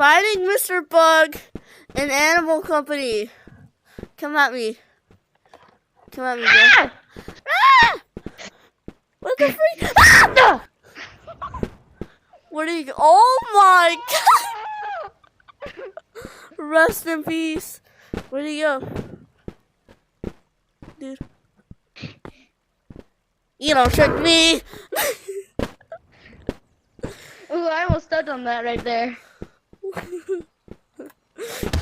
Fighting Mr. Bug in Animal Company. Come at me. Come at me, bro. Ah! Ah! What the freak? Ah! Where did he go? Oh my god! Rest in peace. Where did he go? Dude. You don't trick me! Ooh, I almost stepped on that right there.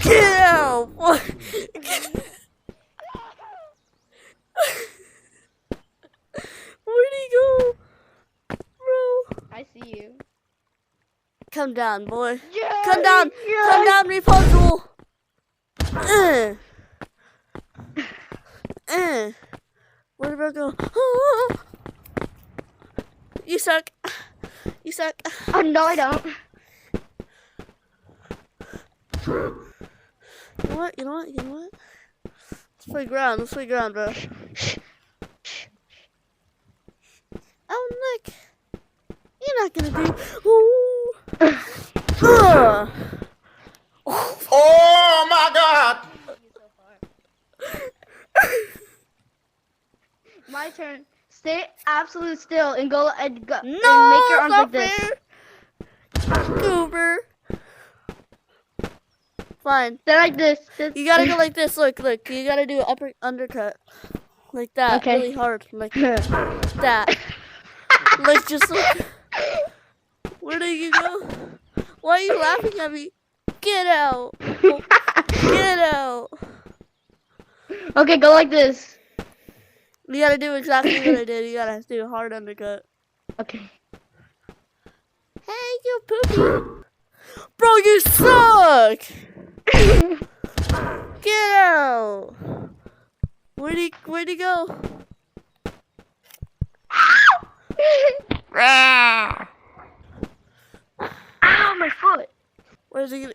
Get out! Where'd he go? Bro. I see you. Come down, boy. Yes, Come down! yes. Come down, Rapunzel! Where'd the bird go? You suck. You suck. Oh, no, I don't. You know what? You know what? You know what? Let's play ground. Let's play ground, bro. Oh, look. You're not gonna do. Ooh. Oh my God! My turn. Stay absolutely still and go and go No, and make your arms not like this. fair. Goober. Fine. They're like this. You gotta go like this. Look, look. You gotta do an upper undercut. Like that. Okay. Really hard. Like that. Like just like. Where did you go? Why are you laughing at me? Get out. Get out. Okay, go like this. You gotta do exactly what I did. You gotta do a hard undercut. Okay. Hey, you poopy. Bro, you suck. Get out. Where'd he go? Ow, my foot. Where's he gonna?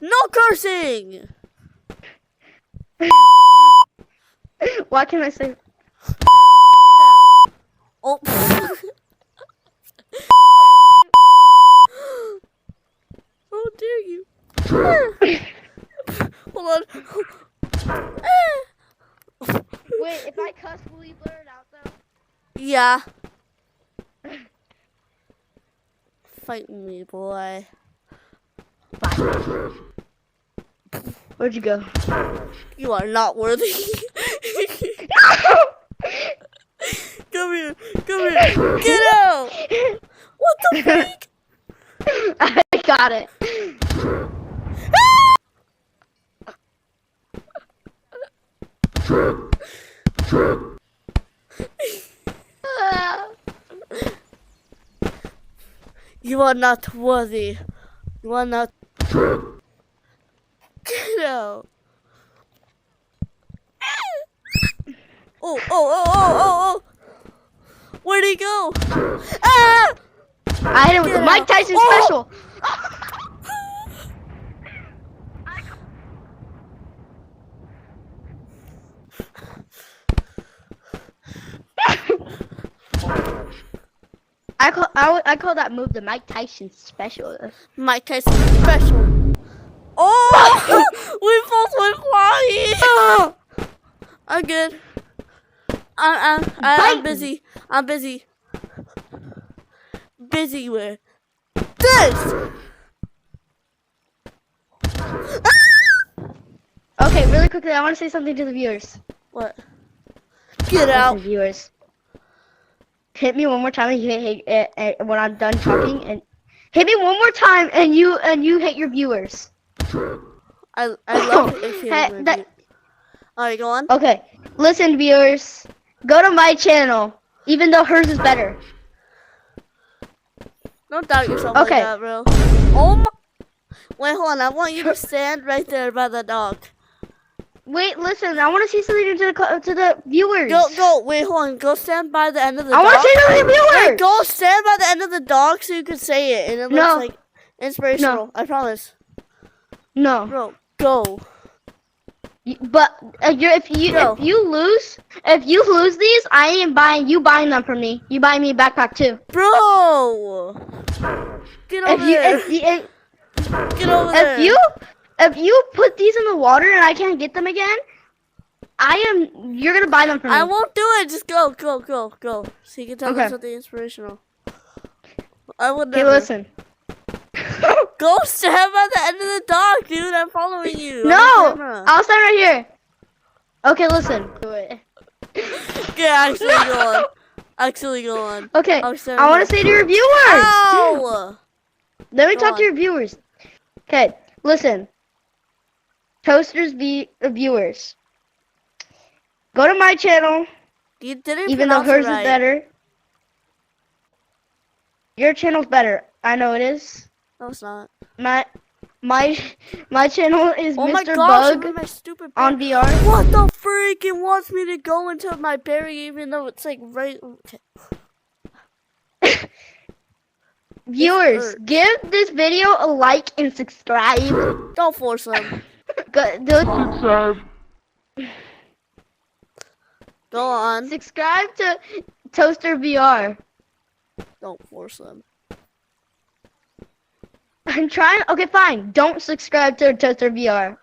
No cursing! Why can't I say? Oh. How dare you? Hold on. Wait, if I cuss, will you blur it out though? Yeah. Fight me, boy. Where'd you go? You are not worthy. Come here. Come here. Get out. What the freak? I got it. You are not worthy. You are not. Get out. Oh, oh, oh, oh, oh, oh. Where'd he go? Ah! I hit him with the Mike Tyson special. I call that move the Mike Tyson special. Mike Tyson special. Oh! We both went flying. I'm good. I'm busy. I'm busy. Busy with this. Okay, really quickly, I want to say something to the viewers. What? Get out. Listen, viewers. Hit me one more time and you hit when I'm done talking, and hit me one more time and you hit your viewers. I love it if you hit my Alright, go on. Okay, listen, viewers. Go to my channel, even though hers is better. Don't doubt yourself Okay. like that, bro. Oh my. Wait, hold on. I want you to stand right there by the dog. Wait, listen. I want to say something to the viewers. Go. Wait, hold on. Go stand by the end of the I dog. want to say something to the viewers. Wait, go stand by the end of the dog so you can say it, and it looks like inspirational. No. I promise. No. Bro, go. But Go. if you lose these, I am buying them from me. You buy me a backpack too. Bro! Get over there. Get over there. If you put these in the water and I can't get them again, you're gonna buy them from me. I won't do it. Just go. So you can tell me Okay. something inspirational. I would Okay, never. listen. Go stand at the end of the dock, dude. I'm following you. No, I'm on camera. I'll stand right here. Okay, listen. Do it. Okay, actually go on. Actually go on. Okay, I'll stand I want here. to say to your viewers. Ow! Let me Go talk on. to your viewers. Okay, listen. Toasters viewers. Go to my channel, You didn't even though pronounce hers it right. is better. Your channel's better. I know it is. No, it's not. My channel is Oh my Mr. gosh, I'm Bug in my stupid on berry. VR. What the freak? It wants me to go into my berry even though it's like right. Okay. Viewers, give this video a like and subscribe. Don't force them. Go on. Subscribe to Toaster VR. Don't force them. I'm trying. Okay, fine. Don't subscribe to Toaster VR.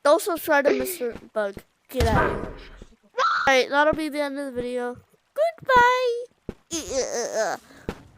Don't subscribe to Mr. Bug. Get out of here. Alright, that'll be the end of the video. Goodbye.